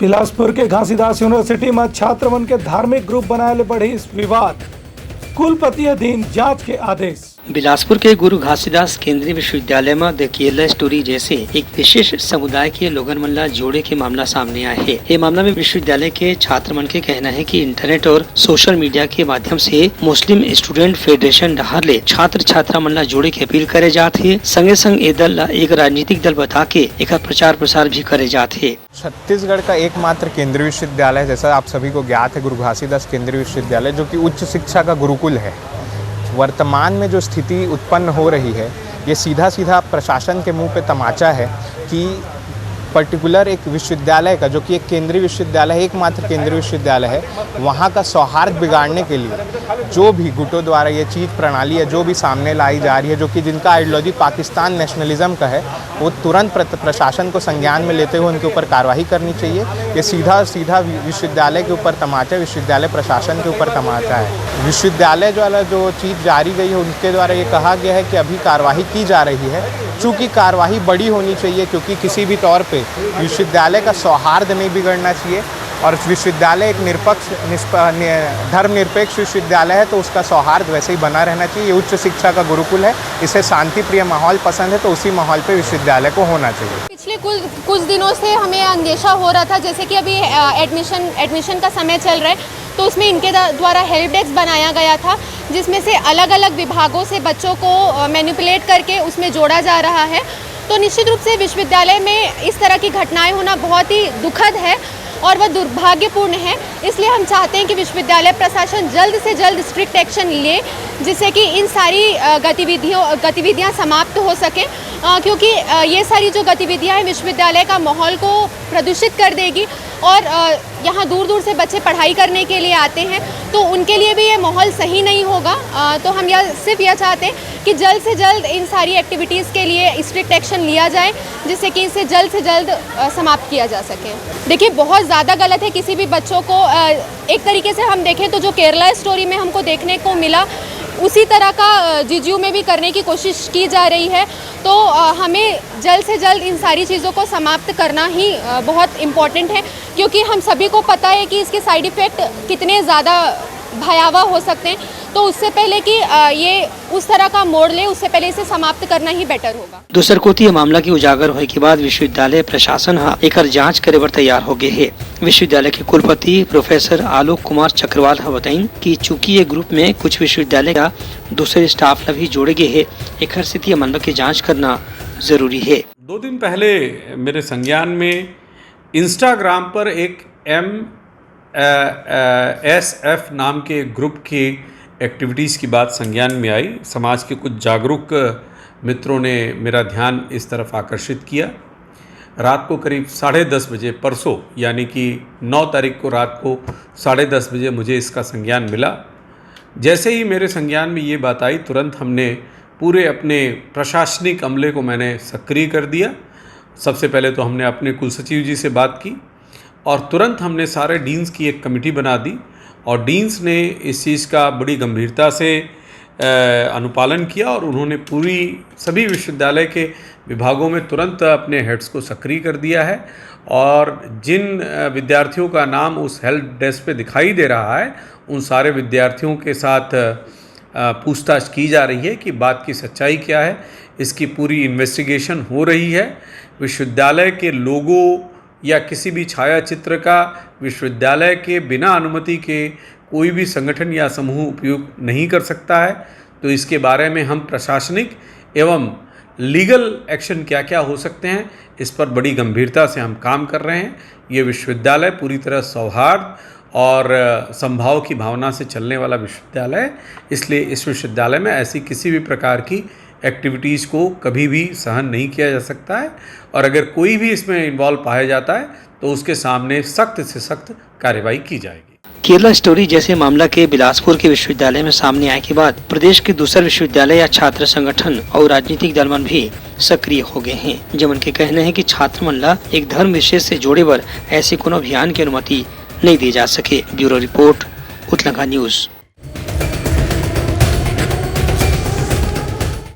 बिलासपुर के घासीदास यूनिवर्सिटी में छात्र मन के धार्मिक ग्रुप बनाए ले बढ़ी इस विवाद, कुलपति अधीन जांच के आदेश। बिलासपुर के गुरु घासीदास केंद्रीय विश्वविद्यालय में द केरला स्टोरी जैसे एक विशेष समुदाय के लोगन मन ला जोड़े के मामला सामने आए है। ये मामला में विश्वविद्यालय के छात्र मन के कहना है कि इंटरनेट और सोशल मीडिया के माध्यम से मुस्लिम स्टूडेंट फेडरेशन डहार ले छात्र छात्रा मन ला जोड़े के अपील करे जाते है। संगे संग ये दल ला एक राजनीतिक दल बता के एक प्रचार प्रसार भी करे जाते है। छत्तीसगढ़ का एकमात्र केंद्रीय विश्वविद्यालय, जैसा आप सभी को ज्ञात है, गुरु घासीदास केंद्रीय विश्वविद्यालय, जो कि उच्च शिक्षा का गुरुकुल है। वर्तमान में जो स्थिति उत्पन्न हो रही है, ये सीधा सीधा प्रशासन के मुंह पे तमाचा है कि पर्टिकुलर एक विश्वविद्यालय का, जो कि एक केंद्रीय विश्वविद्यालय है, एकमात्र केंद्रीय विश्वविद्यालय है, वहाँ का सौहार्द बिगाड़ने के लिए जो भी गुटों द्वारा ये चीज़ प्रणाली है जो भी सामने लाई जा रही है, जो कि जिनका आइडियोलॉजी पाकिस्तान नेशनलिज्म का है, वो तुरंत प्रशासन को संज्ञान में लेते हुए उनके ऊपर कार्रवाई करनी चाहिए। ये सीधा सीधा विश्वविद्यालय के ऊपर तमाचा, विश्वविद्यालय प्रशासन के ऊपर तमाचा है। विश्वविद्यालय जो चीज़ जारी गई है, उनके द्वारा ये कहा गया है कि अभी कार्रवाई की जा रही है। चूँकि कार्रवाई बड़ी होनी चाहिए, क्योंकि किसी भी तौर पे विश्वविद्यालय का सौहार्द नहीं बिगड़ना चाहिए, और विश्वविद्यालय एक धर्मनिरपेक्ष विश्वविद्यालय है, तो उसका सौहार्द वैसे ही बना रहना चाहिए। ये उच्च शिक्षा का गुरुकुल है, इसे शांति प्रिय माहौल पसंद है, तो उसी माहौल पे विश्वविद्यालय को होना चाहिए। पिछले कुछ दिनों से हमें अंदेशा हो रहा था, जैसे कि अभी एडमिशन का समय चल रहा है, तो उसमें इनके द्वारा हेल्प डेस्क बनाया गया था, जिसमें से अलग अलग विभागों से बच्चों को मैनिपुलेट करके उसमें जोड़ा जा रहा है। तो निश्चित रूप से विश्वविद्यालय में इस तरह की घटनाएं होना बहुत ही दुखद है और वह दुर्भाग्यपूर्ण है। इसलिए हम चाहते हैं कि विश्वविद्यालय प्रशासन जल्द से जल्द स्ट्रिक्ट एक्शन ले, जिससे कि इन सारी गतिविधियां समाप्त हो सकें, क्योंकि ये सारी जो गतिविधियां हैं विश्वविद्यालय का माहौल को प्रदूषित कर देगी, और यहाँ दूर दूर से बच्चे पढ़ाई करने के लिए आते हैं, तो उनके लिए भी ये माहौल सही नहीं होगा। तो हम सिर्फ यह चाहते हैं कि जल्द से जल्द इन सारी एक्टिविटीज़ के लिए स्ट्रिक्ट एक्शन लिया जाए, जिससे कि इसे जल्द से जल्द समाप्त किया जा सके। देखिए, बहुत ज़्यादा गलत है किसी भी बच्चों को, एक तरीके से हम देखें तो जो केरला स्टोरी में हमको देखने को मिला, उसी तरह का जीजीयू में भी करने की कोशिश की जा रही है। तो हमें जल्द से जल्द इन सारी चीज़ों को समाप्त करना ही बहुत इम्पॉर्टेंट है, क्योंकि हम सभी को पता है कि इसके साइड इफ़ेक्ट कितने ज़्यादा भयावह हो सकते हैं। तो उससे पहले कि ये उस तरह का मोड़ ले, उससे पहले इसे समाप्त करना ही बेटर होगा। दूसर कोती मामला की उजागर होने के बाद विश्वविद्यालय प्रशासन एक जांच करे बर तैयार हो गए है। विश्वविद्यालय के कुलपति प्रोफेसर आलोक कुमार चक्रवाल बताइन कि चूंकि ये ग्रुप में कुछ विश्वविद्यालय का दूसरे स्टाफ भी जोड़े गए है, एक स्थिति मामला की जाँच करना जरूरी है। 2 दिन पहले मेरे संज्ञान में इंस्टाग्राम पर एक MSF नाम के ग्रुप की एक्टिविटीज़ की बात संज्ञान में आई। समाज के कुछ जागरूक मित्रों ने मेरा ध्यान इस तरफ आकर्षित किया। रात को करीब 10:30 बजे, परसों यानी कि 9 तारीख को रात को 10:30 बजे मुझे इसका संज्ञान मिला। जैसे ही मेरे संज्ञान में ये बात आई, तुरंत हमने पूरे अपने प्रशासनिक अमले को मैंने सक्रिय कर दिया। सबसे पहले तो हमने अपने कुलसचिव जी से बात की, और तुरंत हमने सारे डीन्स की एक कमेटी बना दी, और डीन्स ने इस चीज़ का बड़ी गंभीरता से अनुपालन किया, और उन्होंने सभी विश्वविद्यालय के विभागों में तुरंत अपने हेड्स को सक्रिय कर दिया है। और जिन विद्यार्थियों का नाम उस हेल्प डेस्क पे दिखाई दे रहा है, उन सारे विद्यार्थियों के साथ पूछताछ की जा रही है कि बात की सच्चाई क्या है। इसकी पूरी इन्वेस्टिगेशन हो रही है। विश्वविद्यालय के लोगो या किसी भी छाया चित्र का विश्वविद्यालय के बिना अनुमति के कोई भी संगठन या समूह उपयोग नहीं कर सकता है। तो इसके बारे में हम प्रशासनिक एवं लीगल एक्शन क्या क्या हो सकते हैं, इस पर बड़ी गंभीरता से हम काम कर रहे हैं। ये विश्वविद्यालय पूरी तरह सौहार्द और समभाव की भावना से चलने वाला विश्वविद्यालय है, इसलिए इस विश्वविद्यालय में ऐसी किसी भी प्रकार की एक्टिविटीज़ को कभी भी सहन नहीं किया जा सकता है, और अगर कोई भी इसमें इन्वॉल्व पाया जाता है तो उसके सामने सख्त से सख्त कार्रवाई की जाएगी। केरला स्टोरी जैसे मामला के बिलासपुर के विश्वविद्यालय में सामने आए के बाद प्रदेश के दूसरे विश्वविद्यालय या छात्र संगठन और राजनीतिक दल मन भी सक्रिय हो गए हैं, जब उनके कहने हैं कि छात्र मन ला एक धर्म विशेष से जोड़े बर ऐसे कोनो अभियान की अनुमति नहीं दी जा सके। ब्यूरो रिपोर्ट, उतलंगा न्यूज।